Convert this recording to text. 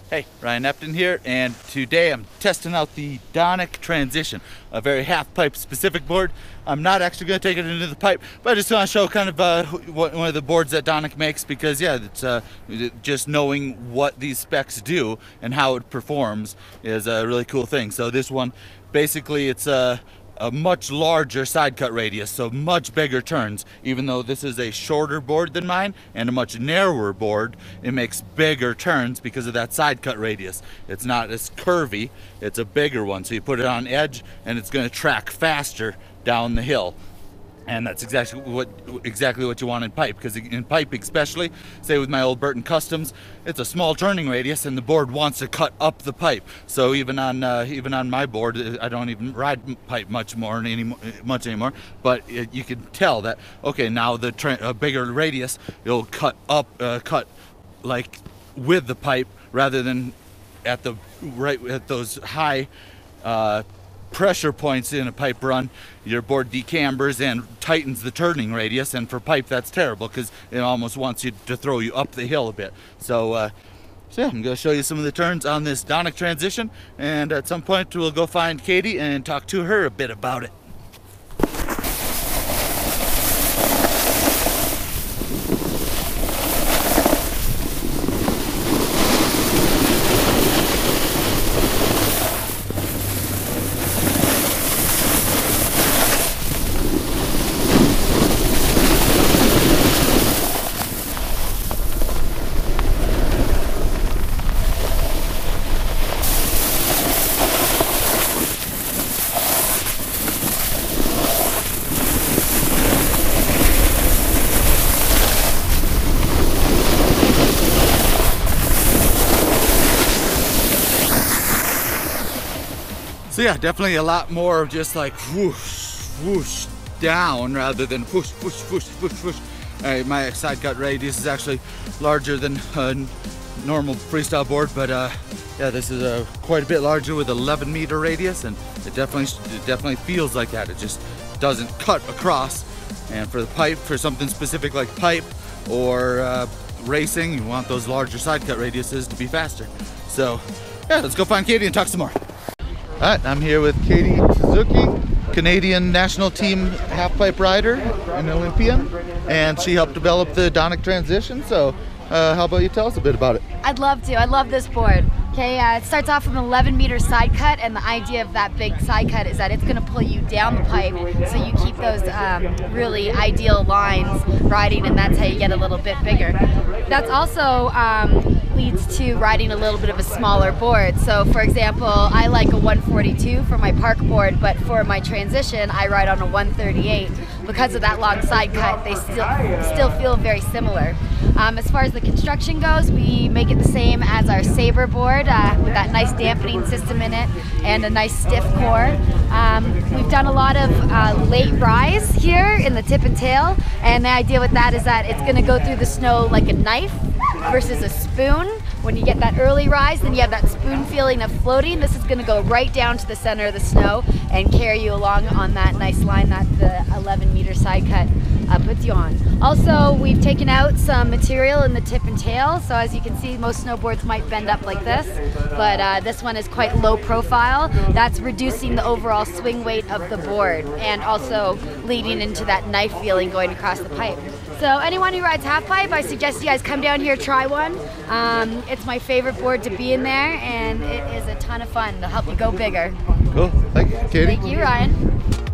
Hey, Ryan Knapton here, and today I'm testing out the Donek Transition, a very half-pipe specific board. I'm not actually going to take it into the pipe, but I just want to show kind of one of the boards that Donek makes, because yeah, it's just knowing what these specs do and how it performs is a really cool thing. So this one, basically it's a much larger side cut radius, so much bigger turns. Even though this is a shorter board than mine and a much narrower board, it makes bigger turns because of that side cut radius. It's not as curvy, it's a bigger one, so you put it on edge and it's going to track faster down the hill. And that's exactly what you want in pipe, because in pipe especially, say with my old Burton Customs, it's a small turning radius and the board wants to cut up the pipe. So even on my board, I don't even ride pipe much anymore. But you can tell that, okay, now the bigger radius, it'll cut like with the pipe rather than at those high pressure points in a pipe run. Your board decambers and tightens the turning radius, and for pipe that's terrible because it almost wants you to throw you up the hill a bit. So yeah, I'm going to show you some of the turns on this Donek Transition, and at some point we'll go find Katie and talk to her a bit about it. So yeah, definitely a lot more of just like whoosh, whoosh down rather than whoosh, whoosh, whoosh, whoosh, whoosh. My side cut radius is actually larger than a normal freestyle board, but yeah, this is quite a bit larger with 11-meter radius, and it definitely feels like that. It just doesn't cut across. And for the pipe, for something specific like pipe or racing, you want those larger side cut radiuses to be faster. So yeah, let's go find Katie and talk some more. Alright, I'm here with Katie Tsuyuki, Canadian national team half-pipe rider and Olympian, and she helped develop the Donek Transition. So how about you tell us a bit about it? I'd love to. I love this board. Okay, it starts off with an 11-meter side cut, and the idea of that big side cut is that it's going to pull you down the pipe, so you keep those really ideal lines riding, and that's how you get a little bit bigger. That's also leads to riding a little bit of a smaller board. So for example, I like a 142 for my park board, but for my transition I ride on a 138. Because of that long side cut, they still feel very similar. As far as the construction goes, we make it the same as our Sabre board with that nice dampening system in it and a nice stiff core. We've done a lot of late rise here in the tip and tail, and the idea with that is that it's going to go through the snow like a knife versus a spoon. When you get that early rise, then you have that spoon feeling of floating. This is going to go right down to the center of the snow and carry you along on that nice line that the 11-meter side cut puts you on. Also, we've taken out some material in the tip and tail, so as you can see, most snowboards might bend up like this, but this one is quite low profile. That's reducing the overall swing weight of the board and also leading into that knife feeling going across the pipe. So anyone who rides half pipe, I suggest you guys come down here, try one. It's my favorite board to be in there, and it is a ton of fun. They'll help you go bigger. Cool. Thank you, Katie. Thank you, Ryan.